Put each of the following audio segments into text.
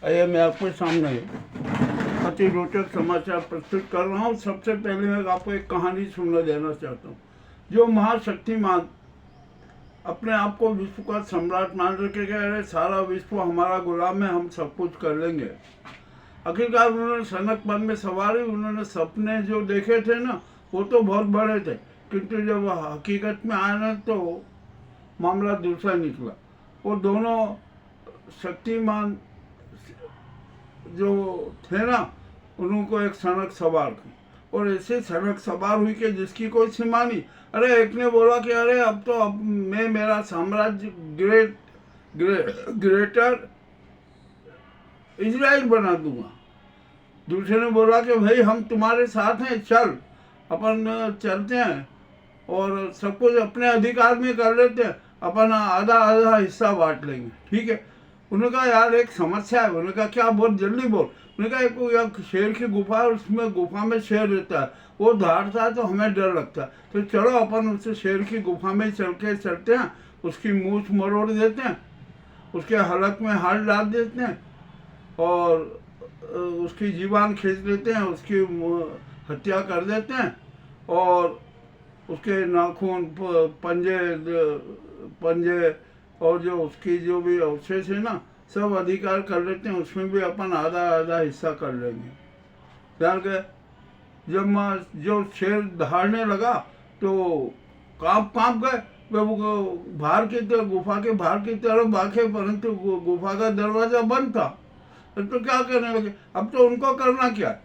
ये मैं आपके सामने अति रोचक समाचार प्रस्तुत कर रहा हूँ। सबसे पहले मैं आपको एक कहानी सुनने देना चाहता हूँ। जो महाशक्तिमान अपने आप को विश्व का सम्राट मान के कह रहे सारा विश्व हमारा गुलाम है, हम सब कुछ कर लेंगे। आखिरकार उन्होंने सनक पर में सवारी, उन्होंने सपने जो देखे थे ना वो तो बहुत बड़े थे, किंतु जब हकीकत में आए ना तो मामला दूसरा निकला। वो दोनों शक्तिमान जो थे ना उनको एक सनक सवार की, और ऐसे सनक सवार हुई कि जिसकी कोई सीमा नहीं। अरे एक ने बोला कि अरे अब मैं मेरा साम्राज्य ग्रेटर इजराइल बना दूंगा। दूसरे ने बोला कि भाई हम तुम्हारे साथ हैं, चल अपन चलते हैं और सब कुछ अपने अधिकार में कर लेते हैं, अपन आधा आधा हिस्सा बांट लेंगे, ठीक है। उन्होंने कहा यार एक समस्या है। उन्होंने कहा क्या, बहुत जल्दी बोल। उन्होंने कहा एक शेर की गुफा है, उसमें गुफा में शेर रहता है, वो धाड़ता है तो हमें डर लगता है, तो चलो अपन उससे शेर की गुफा में चलते हैं, उसकी मूछ मरोड़ देते हैं, उसके हलक में हाथ डाल देते हैं और उसकी जीवान खींच लेते हैं, उसकी हत्या कर देते हैं और उसके नाखून पंजे और जो उसकी जो भी अवशेष है ना सब अधिकार कर लेते हैं, उसमें भी अपन आधा आधा हिस्सा कर लेंगे। ध्यान के जब जो शेर दहाड़ने लगा तो कांप गए, वो बाहर की तरफ गुफा के बाहर की तरफ भागे, परंतु गुफा का दरवाजा बंद था। तो क्या करने लगे, अब तो उनको करना क्या है,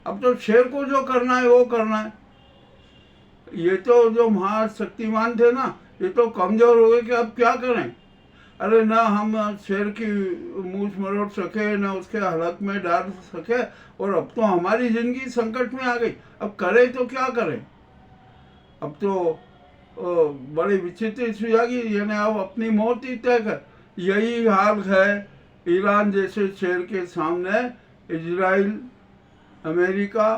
अब तो शेर को जो करना है वो करना है। ये तो जो महाशक्तिमान थे ना ये तो कमजोर हो गए कि अब क्या करें। अरे ना हम शेर की मूछ मरोड़ सके, ना उसके हलक में डाल सके, और अब तो हमारी जिंदगी संकट में आ गई, अब करें तो क्या करें। अब तो बड़ी विचित्र स्थिति आ गई, यानी अब अपनी मौत ही तय कर। यही हाल है ईरान जैसे शेर के सामने इजराइल, अमेरिका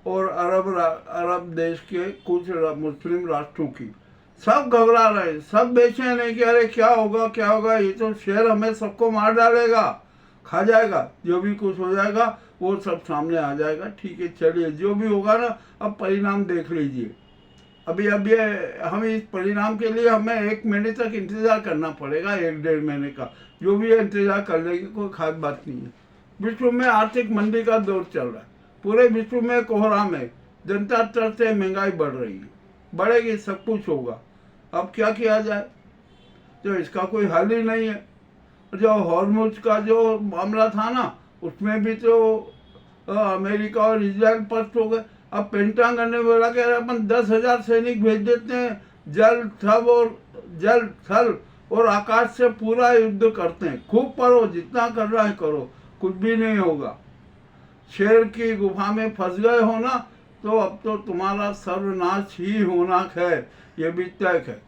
और अरब देश के कुछ मुस्लिम राष्ट्रों की। सब घबरा रहे, सब बेचैन है कि अरे क्या होगा, ये तो शेर हमें सबको मार डालेगा, खा जाएगा, जो भी कुछ हो जाएगा वो सब सामने आ जाएगा। ठीक है चलिए, जो भी होगा ना अब परिणाम देख लीजिए। अभी हम इस परिणाम के लिए हमें 1 महीने तक इंतजार करना पड़ेगा, 1-1.5 महीने का, जो भी है इंतजार कर लेंगे, कोई खास बात नहीं है। विश्व में आर्थिक मंदी का दौर चल रहा है, पूरे विश्व में कोहराम है, जनता तरसे, महंगाई बढ़ रही है, बढ़ेगी, सब कुछ होगा। अब क्या किया जाए, तो इसका कोई हल ही नहीं है। जो हॉर्मुज का जो मामला था ना उसमें भी तो अमेरिका और इजराइल पस्त हो गए। अब पेंटागन ने बोला कि अपन 10,000 सैनिक भेज देते हैं, जल थल और आकाश से पूरा युद्ध करते हैं, खूब करो, जितना करना है करो, कुछ भी नहीं होगा। शेर की गुफा में फंस गए हो ना तो अब तो तुम्हारा सर्वनाश ही होना है, ये भी तय है।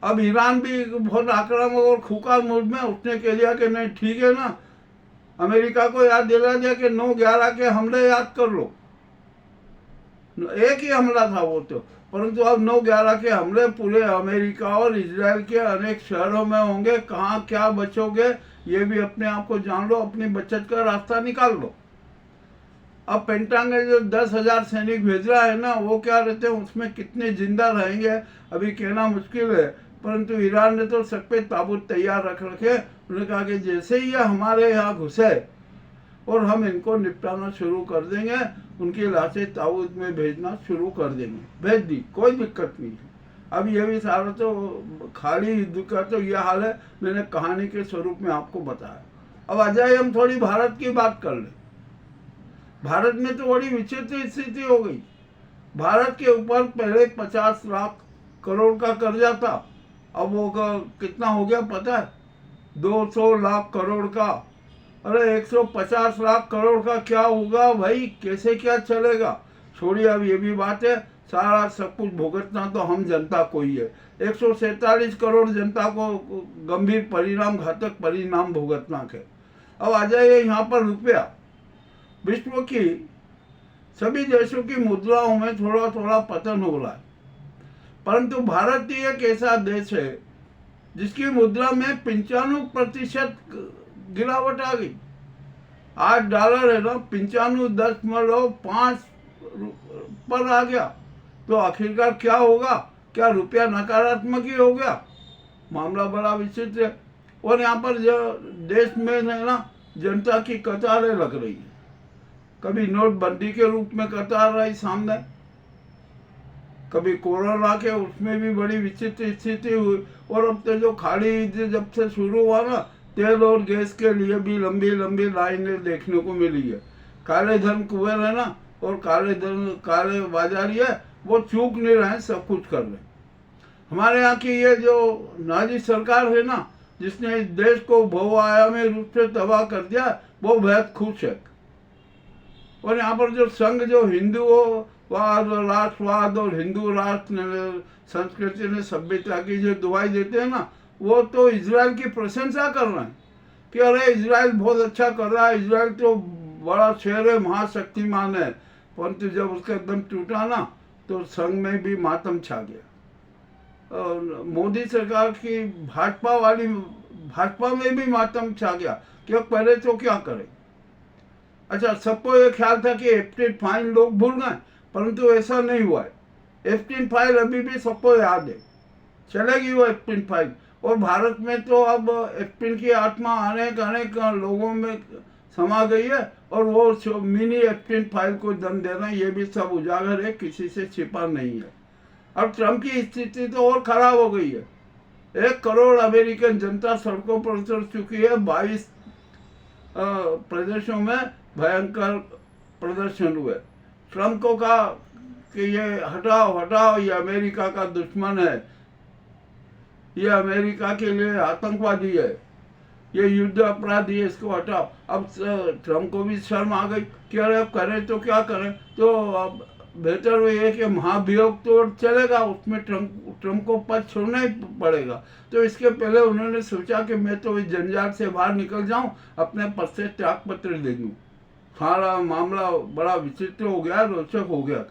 अब ईरान भी बहुत आक्रामक और खुकार मूड में, उसने कह दिया कि नहीं ठीक है ना, अमेरिका को याद दिला दिया कि 9/11 के हमले याद कर लो। एक ही हमला था वो तो, परंतु अब 9/11 के हमले पूरे अमेरिका और इजराइल के अनेक शहरों में होंगे। कहाँ क्या बचोगे ये भी अपने आप को जान लो, अपनी बचत का रास्ता निकाल लो। अब पेंटागन जो 10,000 सैनिक भेज रहा है ना वो क्या रहते हैं, उसमें कितने जिंदा रहेंगे अभी कहना मुश्किल है, परंतु ईरान ने तो सब पे ताबूत तैयार रख रखे। उन्होंने कहा कि जैसे ही ये हमारे यहाँ घुसे और हम इनको निपटाना शुरू कर देंगे, उनकी लाशें ताबूत में भेजना शुरू कर देंगे। भेज दी, कोई दिक्कत नहीं है। अब ये भी सारा तो खाली युद्ध का तो यह हाल है, मैंने कहानी के स्वरूप में आपको बताया। अब आ जाए हम थोड़ी भारत की बात कर लें। भारत में तो बड़ी विचित्र स्थिति हो गई। भारत के ऊपर पहले 50 लाख करोड़ का कर्जा था, अब वो कितना हो गया पता है, 200 लाख करोड़ का। अरे 150 लाख करोड़ का क्या होगा भाई, कैसे क्या चलेगा। छोड़िए, अब ये भी बात है, सारा सब कुछ भुगतना तो हम जनता को ही है। 147 करोड़ जनता को गंभीर परिणाम, घातक परिणाम भुगतना है। अब आ जाइए यहाँ पर रुपया। विश्व की सभी देशों की मुद्राओं में थोड़ा थोड़ा पतन हो रहा है, परंतु भारत ही एक ऐसा देश है जिसकी मुद्रा में 95% गिरावट आ गई। आज डॉलर है ना 95.5 पर आ गया। तो आखिरकार क्या होगा? क्या रुपया नकारात्मक ही हो गया? मामला बड़ा विचित्र है। और यहाँ पर जो देश में है ना, जनता की कतारें लग रही है। कभी नोटबंदी के रूप में कतार रही सामने, कभी कोरोना के उसमें भी बड़ी विचित्र स्थिति हुई। और अब तो जो खाड़ी युद्ध जब से शुरू हुआ ना, तेल और गैस के लिए भी लंबी लंबी लाइनें देखने को मिली है। काले धन कुबेर है ना, और काले बाजारी है, वो चूक नहीं रहे, सब कुछ कर रहे। हमारे यहाँ की ये जो नाजी सरकार है ना, जिसने इस देश को बहुआयामी रूप से तबाह कर दिया, वो बेहद खुश है। और यहाँ पर जो संघ जो हिंदुवाद और राष्ट्रवाद और हिंदू राष्ट्र संस्कृति ने सभ्यता की जो दुहाई देते हैं ना, वो तो इजराइल की प्रशंसा कर रहे हैं कि अरे इजराइल बहुत अच्छा कर रहा है, इजराइल तो बड़ा शहर है, महाशक्तिमान है। परंतु जब उसका दम टूटा ना, तो संघ में भी मातम छा गया। मोदी सरकार की भाजपा में भी मातम छा गया कि पहले तो क्या करें। अच्छा, सबको ये ख्याल था कि एप्टिन फाइल लोग भूल गए, परंतु ऐसा नहीं हुआ है। एप्टिन फाइल अभी भी सबको याद है, चलेगी वो एप्टिन फाइल। और भारत में तो अब एप्टिन की आत्मा अनेक लोगों में समा गई है, और वो मिनी एप्टिन फाइल को दम देना, ये भी सब उजागर है, किसी से छिपा नहीं है। अब ट्रम्प की स्थिति तो और खराब हो गई है। 1 करोड़ अमेरिकन जनता सड़कों पर उतर चुकी है। 22 प्रदेशों में भयंकर प्रदर्शन हुए। ट्रम्प को कहा कि ये हटाओ, ये अमेरिका का दुश्मन है, ये अमेरिका के लिए आतंकवादी है, ये युद्ध अपराधी है, इसको हटाओ। अब ट्रम्प को भी शर्म आ गई कि अरे अब करें तो क्या करें। तो अब बेहतर वो ये कि महाभियोग तो चलेगा, उसमें ट्रम्प को पद छोड़ना ही पड़ेगा। तो इसके पहले उन्होंने सोचा कि मैं तो इस जंजाल से बाहर निकल जाऊं, अपने पद से त्याग पत्र दे दूं। सारा मामला बड़ा विचित्र हो गया, रोचक हो गया।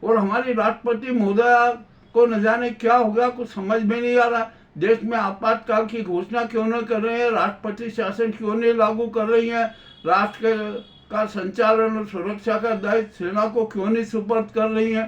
और हमारी राष्ट्रपति महोदया को न जाने क्या हो गया, कुछ समझ में नहीं आ रहा। देश में आपातकाल की घोषणा क्यों नहीं कर रहे हैं, राष्ट्रपति शासन क्यों नहीं लागू कर रही है, राष्ट्र का संचालन और सुरक्षा का दायित्व सेना को क्यों नहीं सुपर्द कर रही है।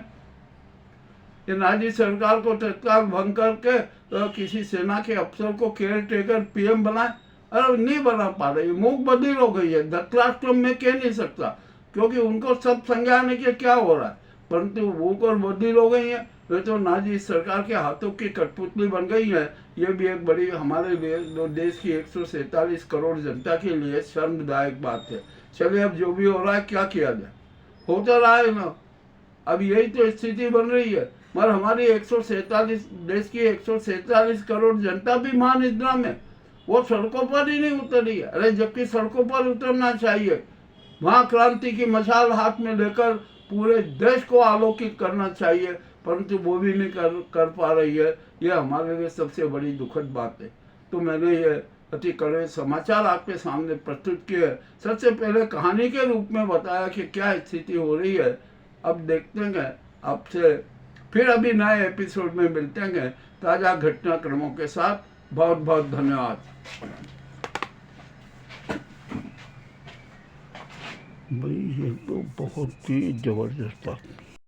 ये नाजी सरकार को तत्काल भंग करके तो किसी सेना के अफसर को केयर टेकर पीएम बनाए। अरे नहीं बना पा रही, मूक बधिर हो गई है। धतराष्ट्रम में कह नहीं सकता, क्योंकि उनको सब संज्ञान है कि क्या हो रहा है, परंतु मूक और बधिर हो गई है। वे तो नाजी सरकार के हाथों की कठपुतली बन गई है। ये भी एक बड़ी हमारे लिए, देश की 147 करोड़ जनता के लिए शर्मदायक बात है। चलिए, अब जो भी हो रहा है क्या किया जाए, होता रहा है ना। अब यही तो स्थिति बन रही है। मगर हमारी 147 देश की 147 करोड़ जनता भी महानिद्रा में, वो सड़कों पर ही नहीं उतर रही है। अरे जबकि सड़कों पर उतरना चाहिए, वहाँ क्रांति की मशाल हाथ में लेकर पूरे देश को आलोकित करना चाहिए, परंतु वो भी नहीं कर पा रही है। ये हमारे लिए सबसे बड़ी दुखद बात है। तो मैंने ये अति कड़वे समाचार आपके सामने प्रस्तुत किए। सबसे पहले कहानी के रूप में बताया कि क्या स्थिति हो रही है। अब देखते हैं आपसे फिर अभी नए एपिसोड में मिलते हैं ताज़ा घटनाक्रमों के साथ। बहुत बहुत धन्यवाद। भाई ये तो बहुत ही जबरदस्त बात।